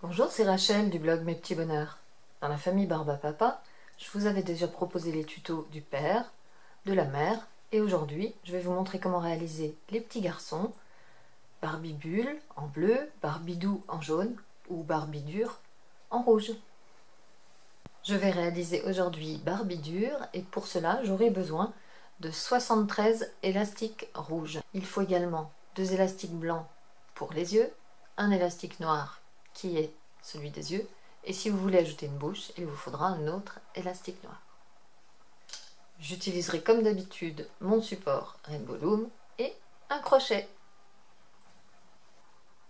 Bonjour, c'est Rachel du blog Mes Petits Bonheurs. Dans la famille Barbe Papa, je vous avais déjà proposé les tutos du père, de la mère, et aujourd'hui, je vais vous montrer comment réaliser les petits garçons, Barbie-Bulle en bleu, Barbie-Doux en jaune ou Barbie-Dur en rouge. Je vais réaliser aujourd'hui Barbie-Dur et pour cela, j'aurai besoin de 73 élastiques rouges. Il faut également 2 élastiques blancs pour les yeux, un élastique noir qui est celui des yeux, et si vous voulez ajouter une bouche, il vous faudra un autre élastique noir. J'utiliserai comme d'habitude mon support Rainbow Loom et un crochet.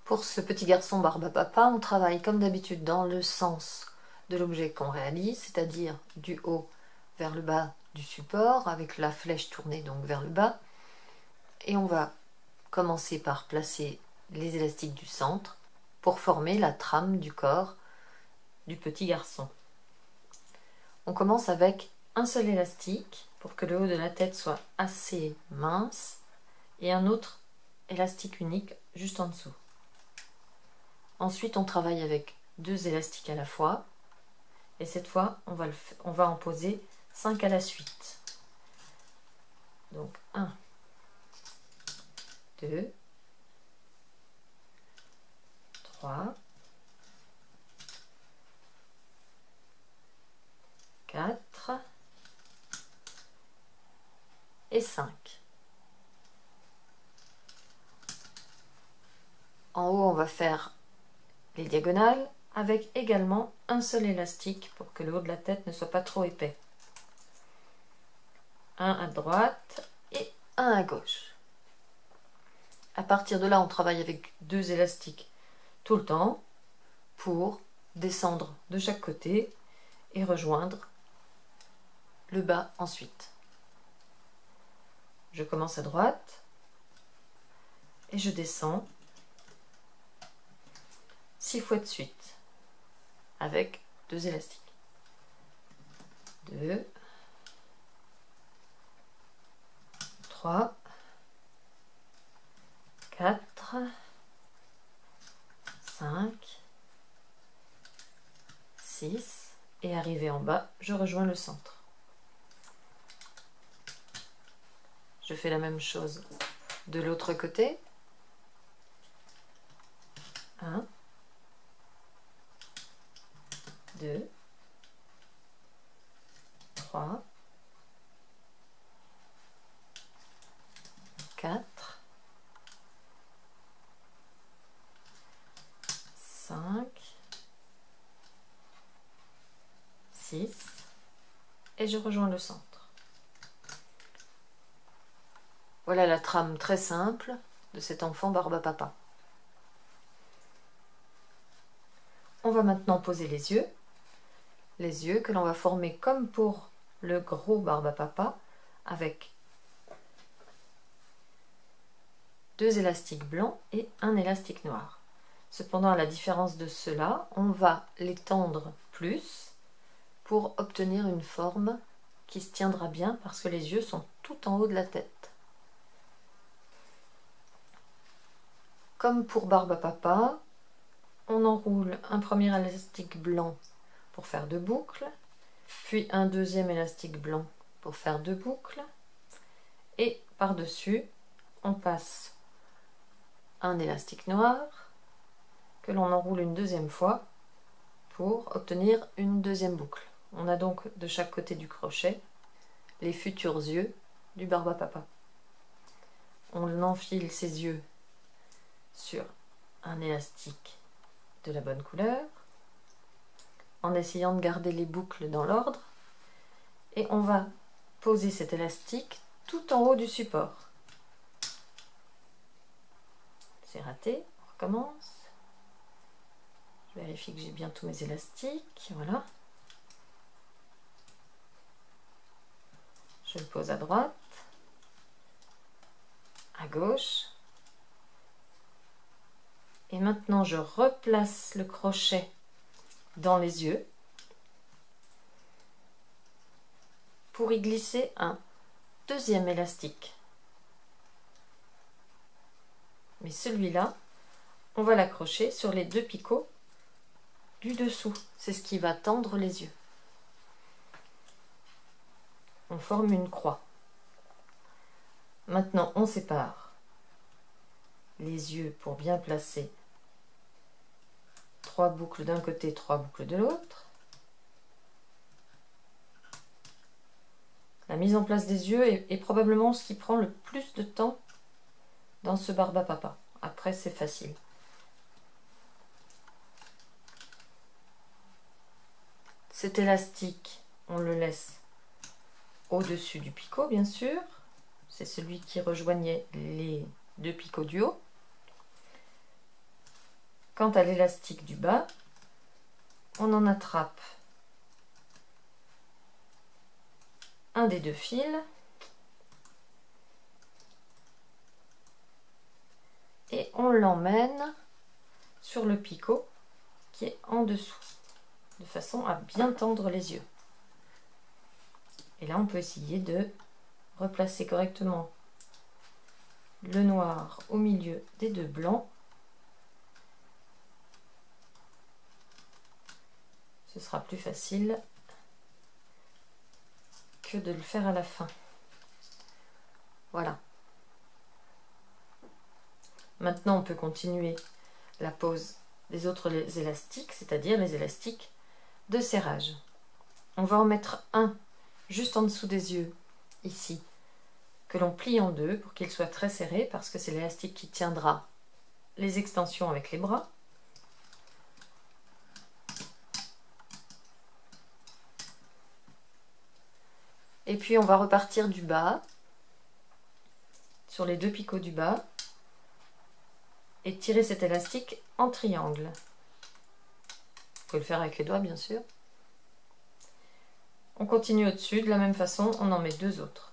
Pour ce petit garçon Barbe Papa, on travaille comme d'habitude dans le sens de l'objet qu'on réalise, c'est-à-dire du haut vers le bas du support, avec la flèche tournée donc vers le bas. Et on va commencer par placer les élastiques du centre pour former la trame du corps du petit garçon. On commence avec un seul élastique pour que le haut de la tête soit assez mince et un autre élastique unique juste en dessous. Ensuite, on travaille avec 2 élastiques à la fois et cette fois, on va en poser 5 à la suite. Donc 1, 2, 3, 4 et 5. En haut, on va faire les diagonales avec également un seul élastique pour que le haut de la tête ne soit pas trop épais. Un à droite et un à gauche. À partir de là, on travaille avec 2 élastiques tout le temps pour descendre de chaque côté et rejoindre le bas ensuite. Je commence à droite et je descends 6 fois de suite avec 2 élastiques. 2, 3, 4, 5, 6 et arrivé en bas, je rejoins le centre. Je fais la même chose de l'autre côté. 1, 2, 3, 4, 5, 6 et je rejoins le centre. Voilà la trame très simple de cet enfant Barbe Papa. On va maintenant poser les yeux que l'on va former comme pour le gros Barbe Papa avec 2 élastiques blancs et un élastique noir. Cependant, à la différence de cela, on va les tendre plus pour obtenir une forme qui se tiendra bien parce que les yeux sont tout en haut de la tête. Comme pour Barbe Papa, on enroule un premier élastique blanc pour faire 2 boucles, puis un deuxième élastique blanc pour faire 2 boucles, et par-dessus, on passe un élastique noir que l'on enroule une deuxième fois pour obtenir une deuxième boucle. On a donc de chaque côté du crochet les futurs yeux du Barbe Papa. On enfile ses yeux sur un élastique de la bonne couleur en essayant de garder les boucles dans l'ordre et on va poser cet élastique tout en haut du support. C'est raté, on recommence. Je vérifie que j'ai bien tous mes élastiques, voilà. Je le pose à droite, à gauche. Et maintenant, je replace le crochet dans les yeux pour y glisser un deuxième élastique. Mais celui-là, on va l'accrocher sur les 2 picots du dessous. C'est ce qui va tendre les yeux. On forme une croix. Maintenant, on sépare les yeux pour bien placer 3 boucles d'un côté, 3 boucles de l'autre. La mise en place des yeux est probablement ce qui prend le plus de temps dans ce barbe à papa. Après, c'est facile. Cet élastique, on le laisse au-dessus du picot, bien sûr. C'est celui qui rejoignait les 2 picots du haut. Quant à l'élastique du bas, on en attrape un des 2 fils et on l'emmène sur le picot qui est en dessous, de façon à bien tendre les yeux. Et là, on peut essayer de replacer correctement le noir au milieu des 2 blancs. Ce sera plus facile que de le faire à la fin. Voilà. Maintenant, on peut continuer la pose des autres élastiques, c'est-à-dire les élastiques de serrage. On va en mettre un juste en dessous des yeux, ici, que l'on plie en 2 pour qu'il soit très serré, parce que c'est l'élastique qui tiendra les extensions avec les bras. Et puis on va repartir du bas, sur les 2 picots du bas, et tirer cet élastique en triangle. Vous pouvez le faire avec les doigts, bien sûr. On continue au-dessus, de la même façon, on en met 2 autres.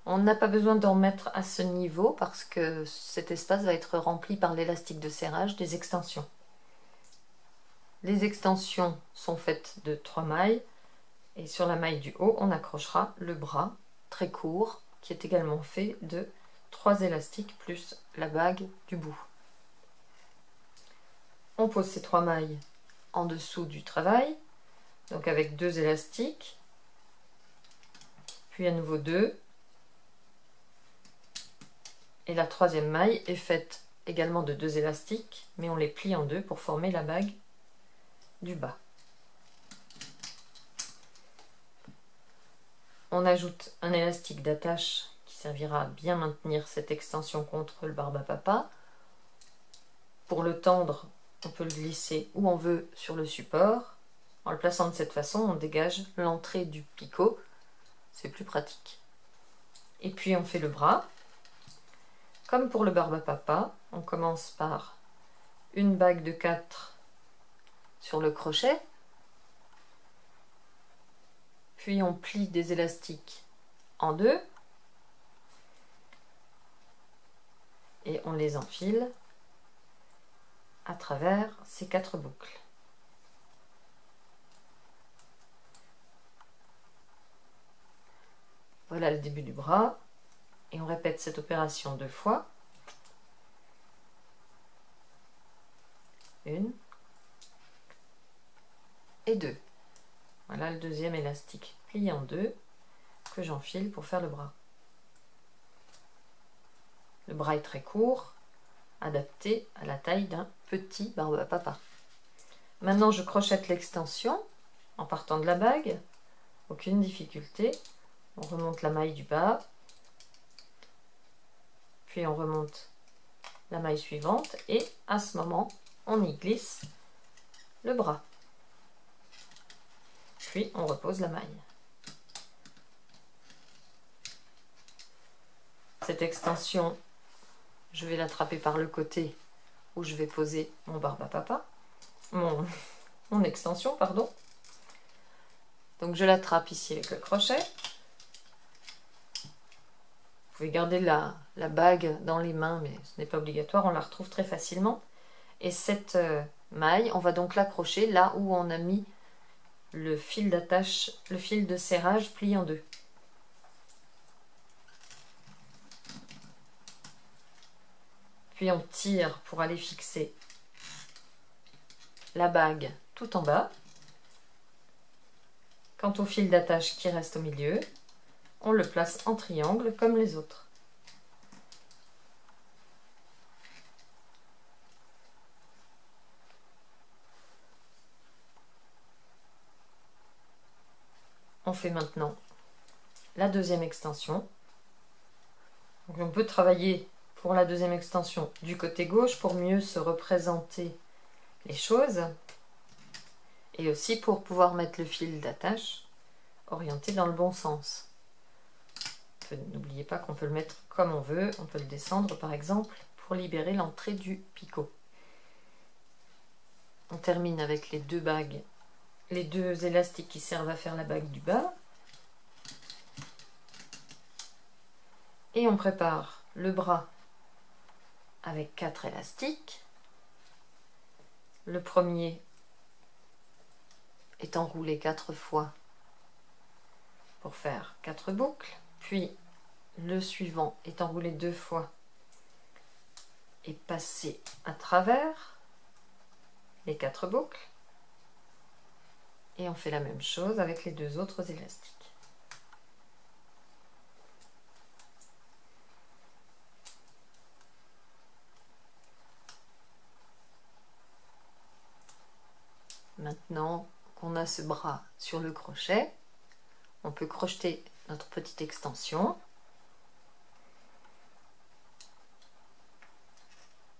On n'a pas besoin d'en mettre à ce niveau parce que cet espace va être rempli par l'élastique de serrage des extensions. Les extensions sont faites de 3 mailles et sur la maille du haut, on accrochera le bras très court qui est également fait de 3 élastiques plus la bague du bout. On pose ces 3 mailles en dessous du travail, donc avec 2 élastiques, puis à nouveau 2. Et la 3e maille est faite également de 2 élastiques, mais on les plie en 2 pour former la bague du bas. On ajoute un élastique d'attache qui servira à bien maintenir cette extension contre le barbe à papa. Pour le tendre, on peut le glisser où on veut sur le support. En le plaçant de cette façon, on dégage l'entrée du picot. C'est plus pratique. Et puis on fait le bras. Comme pour le barbe à papa, on commence par une bague de 4 sur le crochet, puis on plie des élastiques en 2 et on les enfile à travers ces 4 boucles. Voilà le début du bras. Et on répète cette opération 2 fois. 1 et 2. Voilà le 2e élastique plié en 2 que j'enfile pour faire le bras. Le bras est très court, adapté à la taille d'un petit barbe à papa. Maintenant, je crochette l'extension en partant de la bague. Aucune difficulté. On remonte la maille du bas. Puis on remonte la maille suivante et à ce moment, on y glisse le bras. Puis on repose la maille. Cette extension, je vais l'attraper par le côté où je vais poser mon barbe à papa, mon extension, pardon. Donc je l'attrape ici avec le crochet. Vous pouvez garder la bague dans les mains, mais ce n'est pas obligatoire, on la retrouve très facilement. Et cette maille, on va donc l'accrocher là où on a mis le fil d'attache, le fil de serrage plié en 2. Puis on tire pour aller fixer la bague tout en bas. Quant au fil d'attache qui reste au milieu, on le place en triangle comme les autres. On fait maintenant la deuxième extension. Donc on peut travailler pour la deuxième extension du côté gauche pour mieux se représenter les choses et aussi pour pouvoir mettre le fil d'attache orienté dans le bon sens. N'oubliez pas qu'on peut le mettre comme on veut, on peut le descendre par exemple pour libérer l'entrée du picot. On termine avec les deux bagues, les deux élastiques qui servent à faire la bague du bas. Et on prépare le bras avec 4 élastiques. Le premier est enroulé 4 fois pour faire 4 boucles. Puis le suivant est enroulé 2 fois et passé à travers les 4 boucles. Et on fait la même chose avec les 2 autres élastiques. Maintenant qu'on a ce bras sur le crochet, on peut crocheter notre petite extension.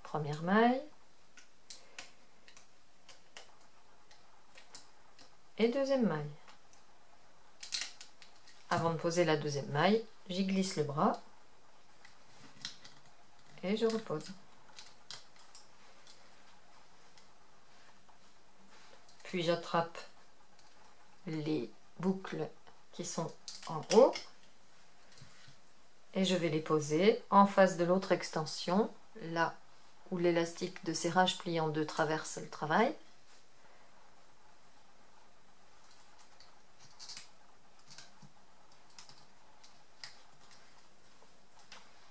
Première maille. Et deuxième maille. Avant de poser la deuxième maille, j'y glisse le bras et je repose. Puis j'attrape les boucles qui sont en haut et je vais les poser en face de l'autre extension, là où l'élastique de serrage plié en deux traverse le travail.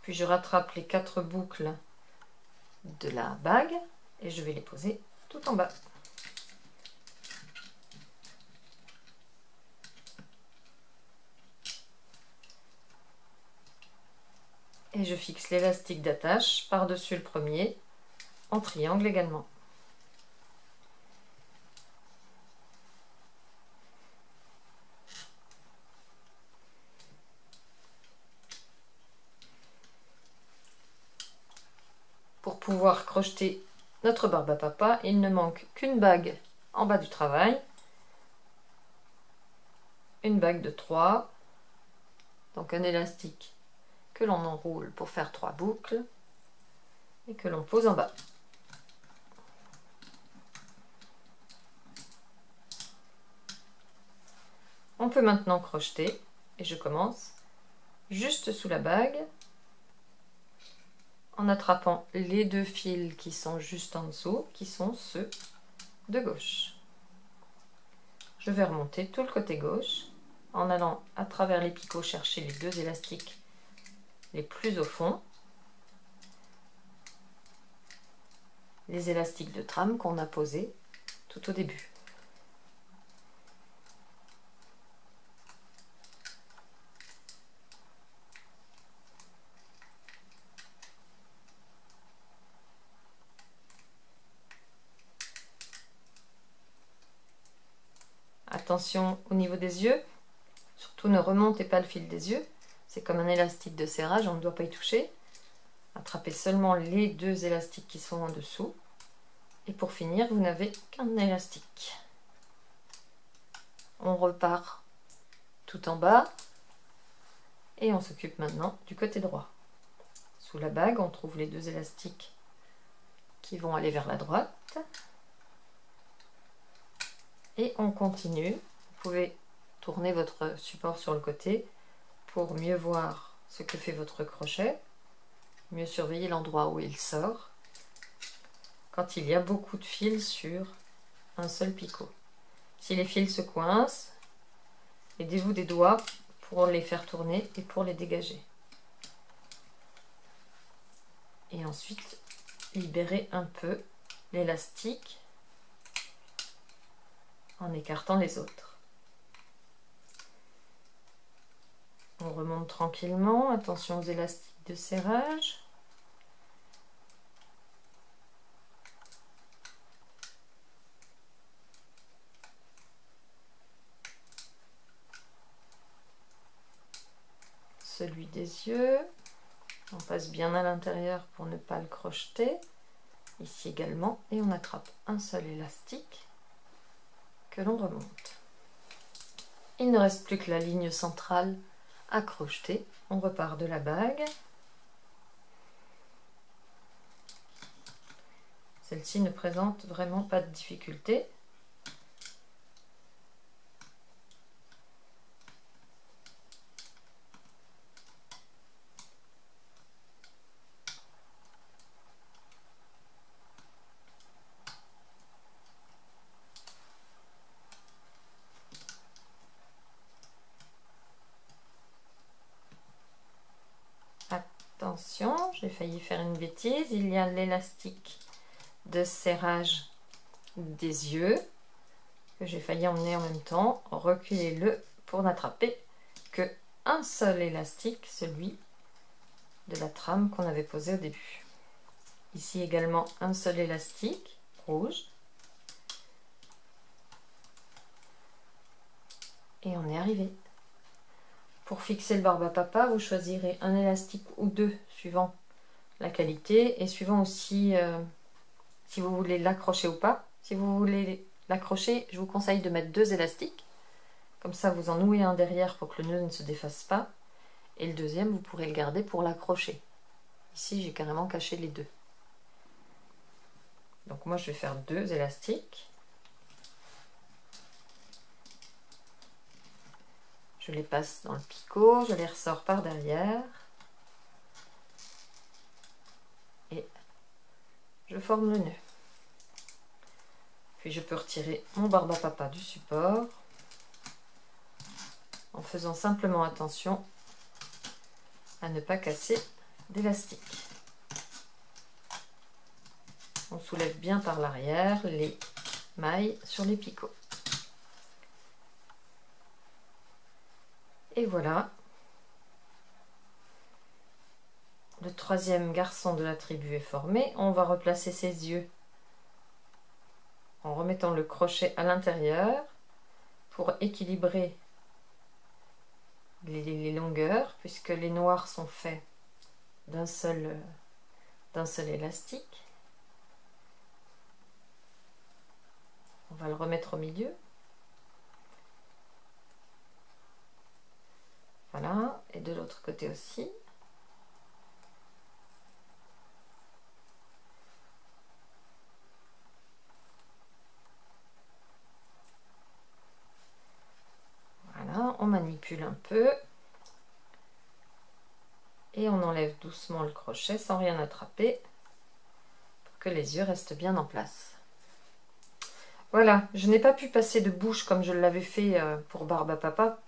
Puis je rattrape les 4 boucles de la bague et je vais les poser tout en bas. Et je fixe l'élastique d'attache par-dessus le premier, en triangle également. Pour pouvoir crocheter notre barbe à papa, il ne manque qu'une bague en bas du travail, une bague de 3, donc un élastique que l'on enroule pour faire 3 boucles et que l'on pose en bas. On peut maintenant crocheter et je commence juste sous la bague en attrapant les 2 fils qui sont juste en dessous, qui sont ceux de gauche. Je vais remonter tout le côté gauche en allant à travers les picots chercher les 2 élastiques les plus au fond, les élastiques de trame qu'on a posés tout au début. Attention au niveau des yeux, surtout ne remontez pas le fil des yeux. C'est comme un élastique de serrage, on ne doit pas y toucher. Attrapez seulement les 2 élastiques qui sont en dessous. Et pour finir, vous n'avez qu'un élastique. On repart tout en bas. Et on s'occupe maintenant du côté droit. Sous la bague, on trouve les 2 élastiques qui vont aller vers la droite. Et on continue. Vous pouvez tourner votre support sur le côté pour mieux voir ce que fait votre crochet, mieux surveiller l'endroit où il sort quand il y a beaucoup de fils sur un seul picot. Si les fils se coincent, aidez-vous des doigts pour les faire tourner et pour les dégager. Et ensuite, libérer un peu l'élastique en écartant les autres. On remonte tranquillement, attention aux élastiques de serrage. Celui des yeux, on passe bien à l'intérieur pour ne pas le crocheter, ici également, et on attrape un seul élastique que l'on remonte. Il ne reste plus que la ligne centrale à crocheter. On repart de la bague. Celle-ci ne présente vraiment pas de difficulté. Attention, j'ai failli faire une bêtise. Il y a l'élastique de serrage des yeux que j'ai failli emmener en même temps. Reculez-le pour n'attraper que un seul élastique, celui de la trame qu'on avait posée au début. Ici également un seul élastique rouge. Et on est arrivé. Pour fixer le barbe à papa, vous choisirez un élastique ou deux suivant la qualité et suivant aussi si vous voulez l'accrocher ou pas. Si vous voulez l'accrocher, je vous conseille de mettre 2 élastiques. Comme ça, vous en nouez un derrière pour que le nœud ne se défasse pas. Et le deuxième, vous pourrez le garder pour l'accrocher. Ici, j'ai carrément caché les 2. Donc moi, je vais faire 2 élastiques. Je les passe dans le picot, je les ressors par derrière. Et je forme le nœud. Puis je peux retirer mon barbe à papa du support en faisant simplement attention à ne pas casser d'élastique. On soulève bien par l'arrière les mailles sur les picots. Et voilà, le 3e garçon de la tribu est formé. On va replacer ses yeux en remettant le crochet à l'intérieur pour équilibrer les longueurs, puisque les noirs sont faits d'un seul élastique. On va le remettre au milieu. Voilà, et de l'autre côté aussi. Voilà, on manipule un peu. Et on enlève doucement le crochet sans rien attraper pour que les yeux restent bien en place. Voilà, je n'ai pas pu passer de bouche comme je l'avais fait pour barbe à papa,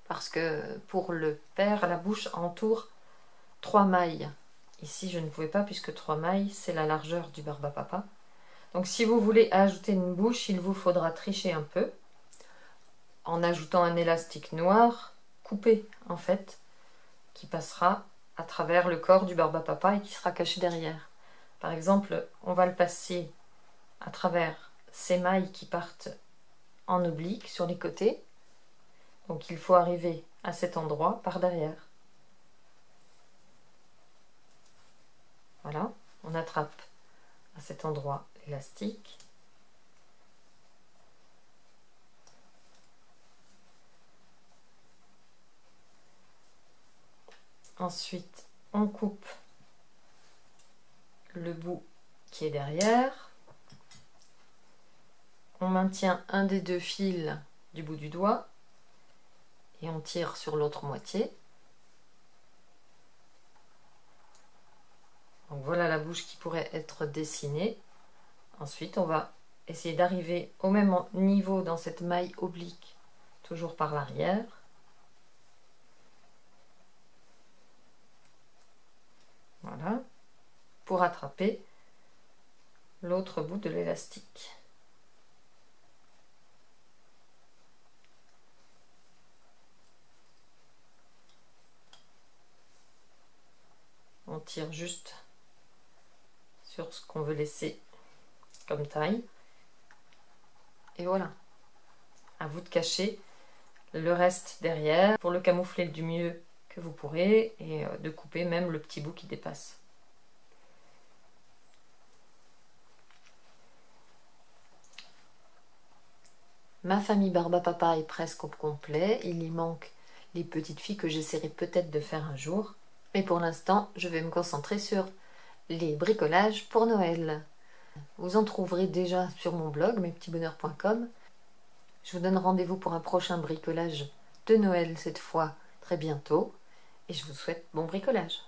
parce que pour le père, la bouche entoure 3 mailles. Ici, je ne pouvais pas, puisque 3 mailles, c'est la largeur du barbe à papa. Donc, si vous voulez ajouter une bouche, il vous faudra tricher un peu, en ajoutant un élastique noir, coupé, en fait, qui passera à travers le corps du barbe à papa et qui sera caché derrière. Par exemple, on va le passer à travers ces mailles qui partent en oblique sur les côtés. Donc il faut arriver à cet endroit par derrière. Voilà, on attrape à cet endroit l'élastique. Ensuite, on coupe le bout qui est derrière. On maintient un des 2 fils du bout du doigt et on tire sur l'autre moitié. Donc voilà la bouche qui pourrait être dessinée. Ensuite, on va essayer d'arriver au même niveau dans cette maille oblique, toujours par l'arrière. Voilà, pour attraper l'autre bout de l'élastique. On tire juste sur ce qu'on veut laisser comme taille. Et voilà. À vous de cacher le reste derrière pour le camoufler du mieux que vous pourrez et de couper même le petit bout qui dépasse. Ma famille Barbapapa est presque au complet. Il y manque les petites filles que j'essaierai peut-être de faire un jour. Mais pour l'instant, je vais me concentrer sur les bricolages pour Noël. Vous en trouverez déjà sur mon blog, mespetitsbonheurs.com. Je vous donne rendez-vous pour un prochain bricolage de Noël cette fois très bientôt. Et je vous souhaite bon bricolage.